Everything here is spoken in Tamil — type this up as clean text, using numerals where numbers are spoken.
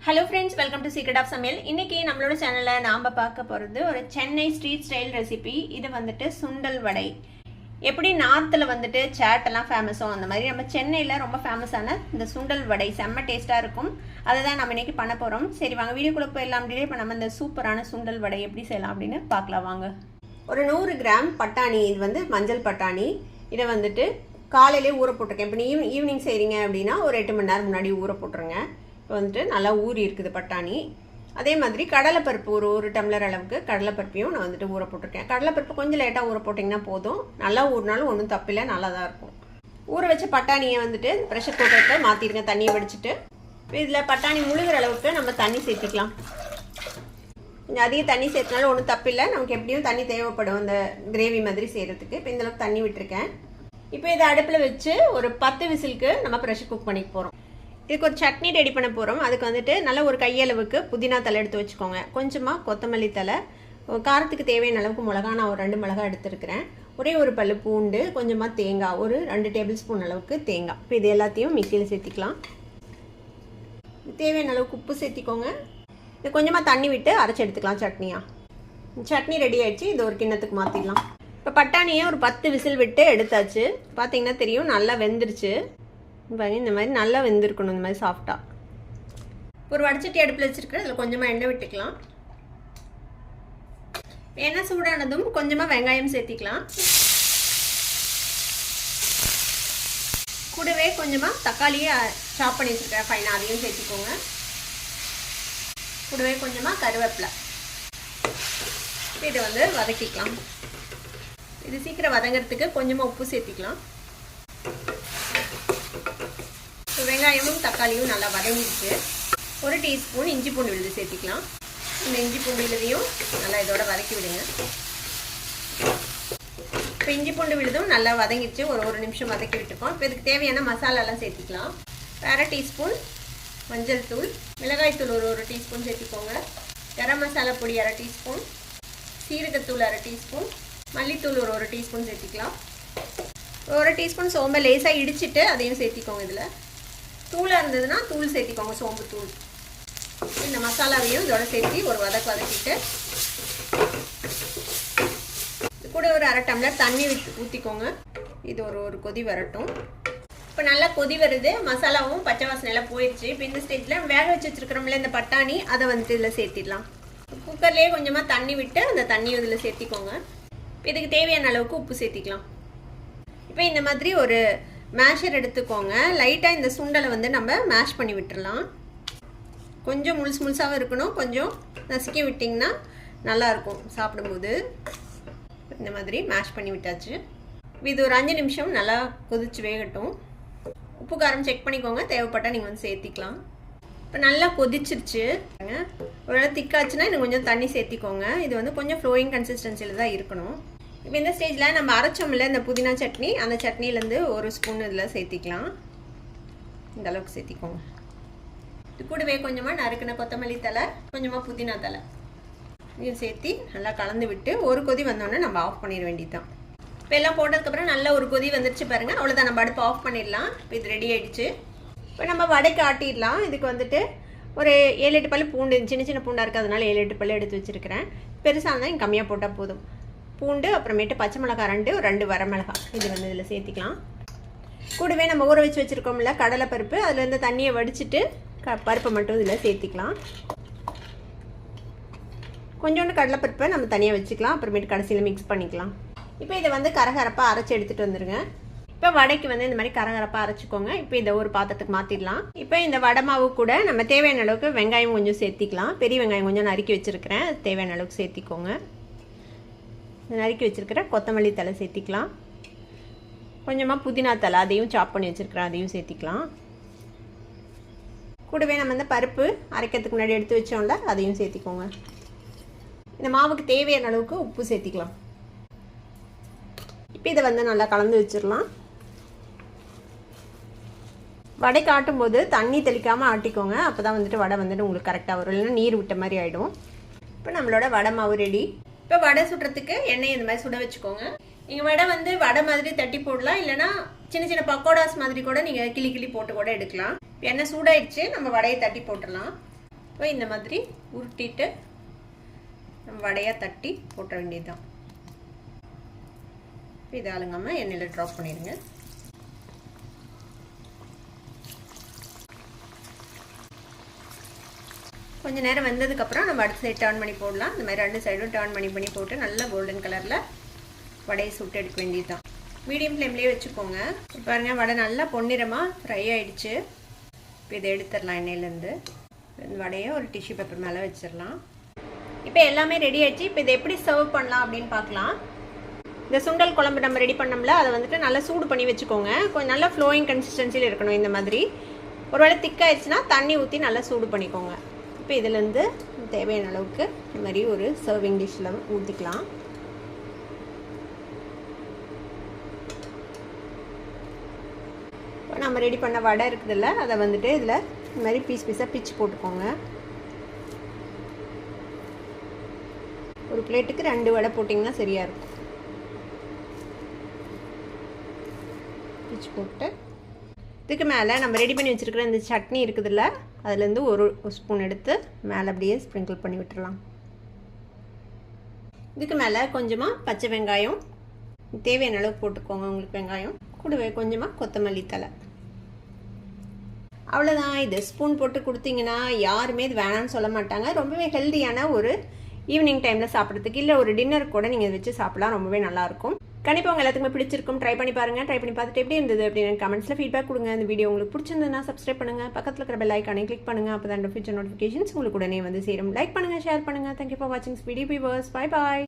Hello friends, welcome to secret of சமையல். இன்னைக்கு நம்மளோட சேனலில் நாம் பார்க்க போகிறது ஒரு சென்னை ஸ்ட்ரீட் ஸ்டைல் ரெசிபி. இது வந்துட்டு சுண்டல் வடை. எப்படி நார்த்தில் வந்துட்டு சேட்டெல்லாம் ஃபேமஸோ அந்த மாதிரி நம்ம சென்னையில் ரொம்ப ஃபேமஸான இந்த சுண்டல் வடை செம்ம டேஸ்ட்டாக இருக்கும். அதை தான் நம்ம இன்றைக்கி பண்ண போகிறோம். சரி வாங்க வீடியோக்குள்ளே போயிடலாம். டிலே பண்ணாமல் இந்த சூப்பரான சுண்டல் வடை எப்படி செய்யலாம் அப்படின்னு பார்க்கலாம் வாங்க. ஒரு 100 கிராம் பட்டாணி, இது வந்து மஞ்சள் பட்டாணி. இதை வந்துட்டு காலையிலே ஊற போட்டிருக்கேன். இப்போ ஈவினிங் செய்கிறீங்க அப்படின்னா ஒரு 8 மணி நேரம் முன்னாடி ஊற போட்டுருங்க. இப்போ வந்துட்டு நல்லா ஊறி இருக்குது பட்டாணி. அதே மாதிரி கடலைப்பருப்பு ஒரு டம்ளர் அளவுக்கு கடலைப்பருப்பையும் நான் வந்துட்டு ஊற போட்டிருக்கேன். கடலைப்பருப்பு கொஞ்சம் லேட்டாக ஊற போட்டிங்கன்னா போதும். நல்லா ஊறினாலும் ஒன்றும் தப்பில்லை, நல்லா தான் இருக்கும். ஊற வச்ச பட்டாணியை வந்துட்டு ப்ரெஷர் குக்கரில் மாற்றிடுங்க, தண்ணியை வடிச்சிட்டு. இதில் பட்டாணி முழுகிற அளவுக்கு நம்ம தண்ணி சேர்த்திக்கலாம். கொஞ்சம் அதிக தண்ணி சேர்த்தினாலும் ஒன்றும் தப்பில்லை, நமக்கு எப்படியும் தண்ணி தேவைப்படும் அந்த கிரேவி மாதிரி செய்கிறதுக்கு. இப்போ இந்தளவுக்கு தண்ணி விட்டுருக்கேன். இப்போ இதை அடுப்பில் வச்சு ஒரு 10 விசிலுக்கு நம்ம ப்ரெஷர் குக் பண்ணிக்க போகிறோம். இதுக்கு ஒரு சட்னி ரெடி பண்ண போகிறோம். அதுக்கு வந்துட்டு நல்ல ஒரு கையளவுக்கு புதினா தலை எடுத்து வச்சுக்கோங்க. கொஞ்சமாக கொத்தமல்லி தலை, காரத்துக்கு தேவையான அளவுக்கு மிளகா, நான் ஒரு 2 மிளகா எடுத்துருக்கிறேன். ஒரே ஒரு பல்லு பூண்டு, கொஞ்சமாக தேங்காய், ஒரு 2 டேபிள் ஸ்பூன் அளவுக்கு தேங்காய். இப்போ இது எல்லாத்தையும் மிக்சியில் சேர்த்திக்கலாம். தேவையான அளவுக்கு உப்பு சேர்த்திக்கோங்க. இது கொஞ்சமாக தண்ணி விட்டு அரைச்சி எடுத்துக்கலாம் சட்னியாக. சட்னி ரெடி ஆகிடுச்சு. இது ஒரு கிண்ணத்துக்கு மாற்றிடலாம். இப்போ பட்டாணியை ஒரு 10 விசில் விட்டு எடுத்தாச்சு. பார்த்தீங்கன்னா தெரியும், நல்லா வெந்துருச்சு. இந்த மாதிரி நல்லா வெந்திருக்கணும், இந்த மாதிரி சாஃப்டாக. ஒரு வடச்சட்டி அடுப்பில் வச்சுருக்கேன். அதில் கொஞ்சமாக எண்ணெய் விட்டுக்கலாம். எண்ணெய் சூடானதும் கொஞ்சமாக வெங்காயம் சேர்த்திக்கலாம். கூடவே கொஞ்சமாக தக்காளியை சாப் பண்ணி வச்சுருக்கேன் ஃபைனாக, அதையும் சேர்த்திக்கோங்க. கூடவே கொஞ்சமாக கருவேப்பிலை. இதை வந்து வதக்கிக்கலாம். இது சீக்கிரம் வதங்கிறதுக்கு கொஞ்சமாக உப்பு சேர்த்திக்கலாம். வெங்காயமும் தக்காளியும் நல்லா வதங்கிடுச்சு. ஒரு டீஸ்பூன் இஞ்சி பூண்டு விழுது சேர்த்திக்கலாம். இந்த இஞ்சி பூண்டு விழுதையும் நல்லா இதோட வதக்கி விடுங்க. இப்போ இஞ்சி பூண்டு விழுதும் நல்லா வதங்கிடுச்சு. ஒரு நிமிஷம் வதக்கி விட்டுப்போம். இப்போ இதுக்கு தேவையான மசாலாலாம் சேர்த்திக்கலாம். 1/2 டீஸ்பூன் மஞ்சள் தூள், மிளகாய் தூள் ஒரு டீஸ்பூன் சேர்த்திக்கோங்க. கரம் மசாலா பொடி 1/2 டீஸ்பூன், சீரகத்தூள் 1/2 டீஸ்பூன், மல்லித்தூள் ஒரு டீஸ்பூன் சேர்த்திக்கலாம். 1 டீஸ்பூன் சோம்பை லேசாக இடிச்சிட்டு அதையும் சேர்த்திக்கோங்க. இதில் தூளாக இருந்ததுன்னா தூள் சேர்த்திக்கோங்க, சோம்பு தூள். இந்த மசாலாவையும் இதோட சேர்த்து ஒரு வதக்கிட்டு இது கூட ஒரு 1/2 டம்ளர் தண்ணி ஊற்றிக்கோங்க. இது ஒரு கொதி வரட்டும். இப்போ நல்லா கொதி வருது. மசாலாவும் பச்சை வாசனை எல்லாம் போயிடுச்சு. இப்போ இந்த ஸ்டேஜில் வேக வச்சு வச்சுருக்கிறோம்ல இந்த பட்டாணி, அதை வந்துட்டு இதில் சேர்த்திடலாம். குக்கர்லேயே கொஞ்சமாக தண்ணி விட்டு அந்த தண்ணியும் இதில் சேர்த்திக்கோங்க. இப்போ இதுக்கு தேவையான அளவுக்கு உப்பு சேர்த்திக்கலாம். இப்போ இந்த மாதிரி ஒரு மேஷர் எடுத்துக்கோங்க. லைட்டாக இந்த சுண்டலை வந்து நம்ம மேஷ் பண்ணி விட்டுடலாம். கொஞ்சம் முழுசாகவும் இருக்கணும், கொஞ்சம் நசுக்கி விட்டிங்கன்னா நல்லாயிருக்கும் சாப்பிடும்போது. இந்த மாதிரி மேஷ் பண்ணி விட்டாச்சு. இது ஒரு 5 நிமிஷம் நல்லா கொதிச்சு வேகட்டும். உப்பு காரம் செக் பண்ணிக்கோங்க, தேவைப்பட்டால் நீங்கள் வந்து சேர்த்திக்கலாம். இப்போ நல்லா கொதிச்சிருச்சு. ஒரு திக்காச்சுன்னா இன்னும் கொஞ்சம் தண்ணி சேர்த்திக்கோங்க. இது வந்து கொஞ்சம் ஃப்ளோயிங் கன்சிஸ்டன்சியில் தான் இருக்கணும். இப்போ இந்த ஸ்டேஜில் நம்ம அரைச்சோம்ல இந்த புதினா சட்னி, அந்த சட்னிலேருந்து ஒரு ஸ்பூன் இதில் சேர்த்திக்கலாம். இந்த அளவுக்கு சேர்த்திக்கோங்க. இது கூடவே கொஞ்சமாக நறுக்கின கொத்தமல்லி தலை, கொஞ்சமாக புதினா தலை இது சேர்த்தி நல்லா கலந்து விட்டு ஒரு கொதி வந்தோடனே நம்ம ஆஃப் பண்ணிட வேண்டியதுதான். இப்போ எல்லாம் போட்டதுக்கப்புறம் நல்லா ஒரு கொதி வந்துருச்சு பாருங்கள். அவ்வளோதான், நம்ம அடுப்பு ஆஃப் பண்ணிடலாம். இப்போ இது ரெடி ஆகிடுச்சு. இப்போ நம்ம வடைக்கு ஆட்டிடலாம். இதுக்கு வந்துட்டு ஒரு 7-8 பல்லு பூண்டு, சின்ன பூண்டாக இருக்குது, அதனால 7-8 பல்லு எடுத்து வச்சுருக்கிறேன். பெருசாக இருந்தால் இங்கே கம்மியாக போட்டால் போதும். பூண்டு, அப்புறமேட்டு பச்சை மிளகா 2 வரமிளகா இது வந்து இதில் சேர்த்திக்கலாம். கூடவே நம்ம ஊற வச்சு வச்சுருக்கோம்ல கடலைப்பருப்பு, அதில் இருந்து தண்ணியை வடிச்சிட்டு பருப்பை மட்டும் இதில் சேர்த்திக்கலாம். கொஞ்சோண்டு கடலைப்பருப்பை நம்ம தனியாக வச்சுக்கலாம், அப்புறமேட்டு கடைசியில் மிக்ஸ் பண்ணிக்கலாம். இப்போ இதை வந்து கரகரப்பாக அரைச்சி எடுத்துகிட்டு வந்துடுங்க. இப்போ வடைக்கு வந்து இந்த மாதிரி கரகரப்பாக அரைச்சிக்கோங்க. இப்போ இதை ஒரு பாத்திரத்துக்கு மாற்றிடலாம். இப்போ இந்த வடை மாவு கூட நம்ம தேவையான அளவுக்கு வெங்காயம் கொஞ்சம் சேர்த்திக்கலாம். பெரிய வெங்காயம் கொஞ்சம் நறுக்கி வச்சுருக்கிறேன், தேவையான அளவுக்கு சேர்த்திக்கோங்க. நறுக்கி வச்சுருக்கிற கொத்தமல்லி தலை சேர்த்திக்கலாம். கொஞ்சமாக புதினா தலை, அதையும் சாப் பண்ணி வச்சுருக்கிறேன், அதையும் சேர்த்திக்கலாம். கூடவே நம்ம இந்த பருப்பு அரைக்கிறதுக்கு முன்னாடி எடுத்து வச்சோம்ல, அதையும் சேர்த்திக்கோங்க. இந்த மாவுக்கு தேவையான அளவுக்கு உப்பு சேர்த்திக்கலாம். இப்போ இதை வந்து நல்லா கலந்து வச்சிடலாம். வடை காட்டும்போது தண்ணி தெளிக்காமல் ஆட்டிக்கோங்க. அப்போ தான் வந்துட்டு வடை வந்துட்டு உங்களுக்கு கரெக்டாக வரும், இல்லைன்னா நீர் விட்ட மாதிரி ஆகிடும். இப்போ நம்மளோட வடை மாவு ரெடி. இப்போ வடை சுடுறதுக்கு எண்ணெய் இந்த மாதிரி சுட வச்சுக்கோங்க. நீங்கள் வடை வந்து வடை மாதிரி தட்டி போடலாம், இல்லைனா சின்ன பக்கோடாஸ் மாதிரி கூட நீங்கள் கிளி போட்டு கூட எடுக்கலாம். எண்ணெய் சூடாயிடுச்சு, நம்ம வடையை தட்டி போட்டுடலாம். இப்போ இந்த மாதிரி உருட்டிட்டு வடையாக தட்டி போட்ட வேண்டியதுதான். இதை அழுங்காமல் எண்ணெயில் ட்ராப் பண்ணிடுங்க. கொஞ்சம் நேரம் வெந்ததுக்கப்புறம் நம்ம அடுத்த சைடு டர்ன் பண்ணி போடலாம். இந்த மாதிரி 2 சைடும் டர்ன் பண்ணி போட்டு நல்லா கோல்டன் கலரில் வடையை சுட்டு எடுக்க வேண்டியதுதான். மீடியம் ஃப்ளேம்லேயே வச்சுக்கோங்க. இப்போ பாருங்கள் வடை நல்லா பொன்னிறமாக ஃப்ரை ஆகிடுச்சு. இப்போ இதை எடுத்துடலாம் எண்ணெயிலேருந்து. இந்த வடையை ஒரு டிஷ்யூ பேப்பர் மேலே வச்சிடலாம். இப்போ எல்லாமே ரெடி ஆகிடுச்சு. இப்போ இதை எப்படி சர்வ் பண்ணலாம் அப்படின்னு பார்க்கலாம். இந்த சுண்டல் குழம்பு நம்ம ரெடி பண்ணோம்ல, அதை வந்துட்டு நல்லா சூடு பண்ணி வச்சுக்கோங்க. கொஞ்சம் நல்லா ஃப்ளோயிங் கன்சிஸ்டன்சியில் இருக்கணும். இந்த மாதிரி ஒருவேளை திக்காயிடுச்சுன்னா தண்ணி ஊற்றி நல்லா சூடு பண்ணிக்கோங்க. இப்போ இதிலேருந்து தேவையான அளவுக்கு இந்த மாதிரி ஒரு சர்விங் டிஷ்ஷில் ஊற்றிக்கலாம். இப்போ நம்ம ரெடி பண்ண வடை இருக்குதுல்ல, அதை வந்துட்டு இதில் இந்த மாதிரி பீஸாக பிச்சு போட்டுக்கோங்க. ஒரு பிளேட்டுக்கு 2 வடை போட்டிங்கன்னா சரியாக இருக்கும். பிச்சு போட்டு இதுக்கு மேலே நம்ம ரெடி பண்ணி வச்சுருக்கிற இந்த சட்னி இருக்குதுல்ல, அதுலேருந்து ஒரு ஸ்பூன் எடுத்து மேலே அப்படியே ஸ்ப்ரிங்கிள் பண்ணி விட்டுடலாம். இதுக்கு மேலே கொஞ்சமாக பச்சை வெங்காயம் தேவையான அளவுக்கு போட்டுக்கோங்க. உங்களுக்கு வெங்காயம் கூடவே கொஞ்சமாக கொத்தமல்லி தழை. அவ்வளோதான். இது ஸ்பூன் போட்டு கொடுத்தீங்கன்னா யாருமே இது வேணான்னு சொல்ல மாட்டாங்க. ரொம்பவே ஹெல்த்தியான ஒரு ஈவினிங் டைமில் சாப்பிட்றதுக்கு, இல்லை ஒரு டின்னர் கூட நீங்கள் வச்சு சாப்பிடலாம். ரொம்பவே நல்லாயிருக்கும். கண்டிப்பாக உங்கள் எல்லாத்துக்குமே பிடிச்சிருக்கும். ட்ரை பண்ணி பாருங்கள். ட்ரை பண்ணி பார்த்துட்டு எப்படி இருந்தது அப்படின்னு கமெண்ட்ஸில் ஃபீட்பேக் கொடுங்க. இந்த வீடியோ உங்களுக்கு பிடிச்சிருந்ததுன்னா சப்ஸ்கிரைப் பண்ணுங்கள். பக்கத்தில் இருக்கிற பெல் ஐக்கானை கிளிக் பண்ணுங்கள். அப்போ தான் ஃபியூச்சர் நோட்டிஃபிகேஷன்ஸ் உங்களுக்கு உடனே வந்து சேரும். லைக் பண்ணுங்கள், ஷேர் பண்ணுங்கள். தேங்க்யூ ஃபார் வாட்சிங் வீடியோ வியூவர்ஸ். Bye bye.